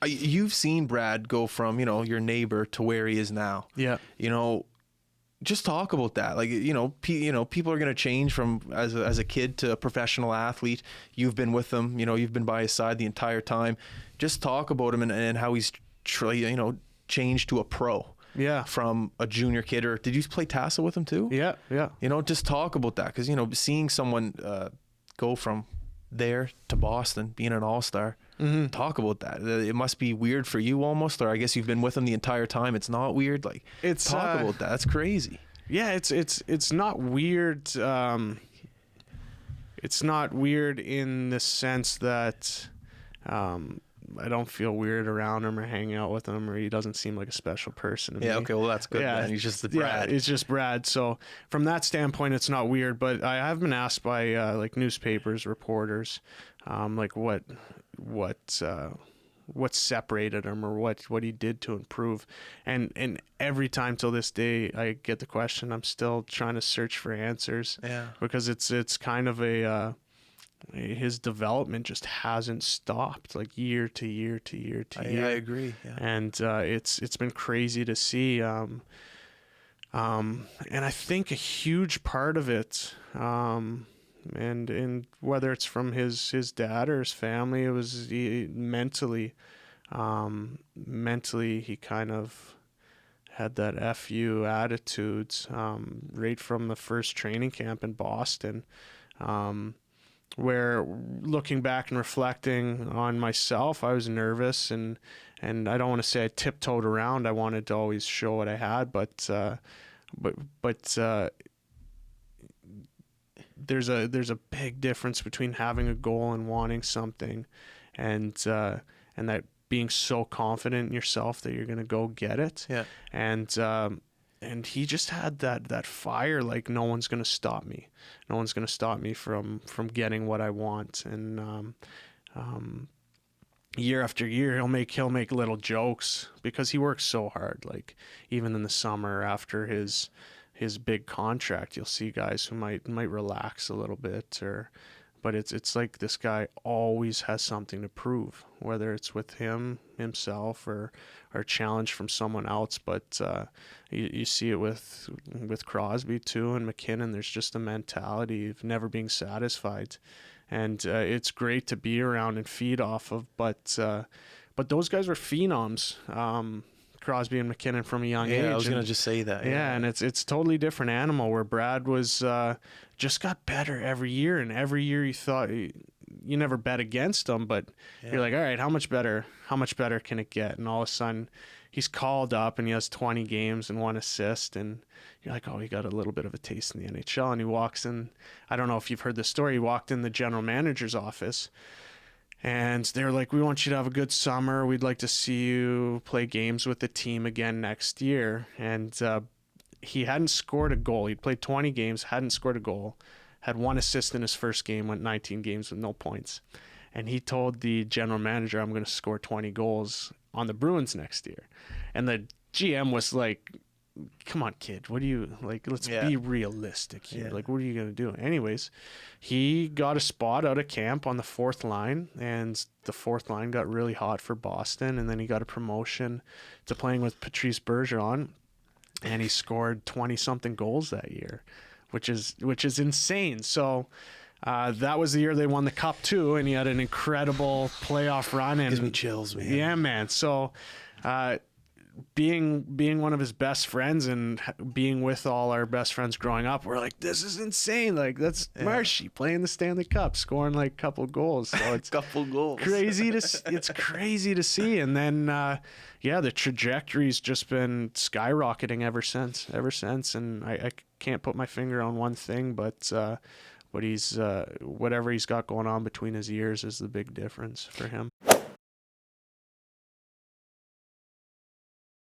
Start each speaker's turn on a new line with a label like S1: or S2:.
S1: You've seen Brad go from, your neighbor to where he is now.
S2: Yeah.
S1: Just talk about that. Like, people are going to change from as a kid to a professional athlete. You've been with him, you've been by his side the entire time. Just talk about him and how he's, changed to a pro.
S2: Yeah.
S1: From a junior kid. Or did you play tassel with him too?
S2: Yeah. Yeah.
S1: Just talk about that. Because, seeing someone go from there to Boston, being an all-star, talk about that. It must be weird for you almost, or I guess you've been with him the entire time. It's not weird. Like, talk about that. That's crazy.
S2: Yeah, it's not weird. It's not weird in the sense that I don't feel weird around him or hanging out with him, or he doesn't seem like a special person to me.
S1: Okay, well, that's good.
S2: Yeah,
S1: then. He's just the Brad.
S2: Yeah, it's just Brad. So from that standpoint, it's not weird. But I have been asked by like newspapers, reporters, like what separated him or what he did to improve. And every time till this day I get the question, I'm still trying to search for answers.
S1: Yeah.
S2: Because it's kind of his development just hasn't stopped, like year to year to year to year.
S1: I agree. Yeah.
S2: And it's been crazy to see. And I think a huge part of it, and whether it's from his dad or his family, it was mentally he kind of had that FU attitudes right from the first training camp in Boston, where looking back and reflecting on myself, I was nervous and I don't want to say I tiptoed around. I wanted to always show what I had, but there's a big difference between having a goal and wanting something, and that being so confident in yourself that you're going to go get it.
S1: Yeah.
S2: And he just had that fire, like no one's going to stop me. No one's going to stop me from getting what I want. And year after year, he'll make little jokes because he works so hard. Like even in the summer after his big contract, you'll see guys who might relax a little bit, but it's like this guy always has something to prove, whether it's with himself or a challenge from someone else. But you see it with Crosby too and McKinnon. There's just a mentality of never being satisfied, and it's great to be around and feed off of. But those guys were phenoms. Crosby and McKinnon from a young age.
S1: I was going to just say that.
S2: Yeah, and it's totally different animal, where Brad was just got better every year, and every year you thought you never bet against him, but you're like, all right, how much better can it get? And all of a sudden he's called up and he has 20 games and 1 assist, and you're like, oh, he got a little bit of a taste in the NHL. And he walks in, I don't know if you've heard the story, he walked in the general manager's office, and they're like, we want you to have a good summer. We'd like to see you play games with the team again next year. And he hadn't scored a goal. He'd played 20 games, hadn't scored a goal, had 1 assist in his first game, went 19 games with no points. And he told the general manager, I'm going to score 20 goals on the Bruins next year. And the GM was like, come on, kid, what do you, like, let's be realistic here. Like, what are you going to do? Anyways, he got a spot out of camp on the 4th line, and the 4th line got really hot for Boston, and then he got a promotion to playing with Patrice Bergeron, and he scored 20-something goals that year, which is insane. So that was the year they won the Cup too, and he had an incredible playoff run. And
S1: gives me chills, man.
S2: Yeah, man. So being one of his best friends and being with all our best friends growing up, we're like, this is insane. Like, that's Marshy playing the Stanley Cup, scoring like a couple goals. So it's
S1: couple goals.
S2: It's crazy to see. And then the trajectory's just been skyrocketing ever since. And I can't put my finger on one thing, but he's whatever he's got going on between his ears is the big difference for him.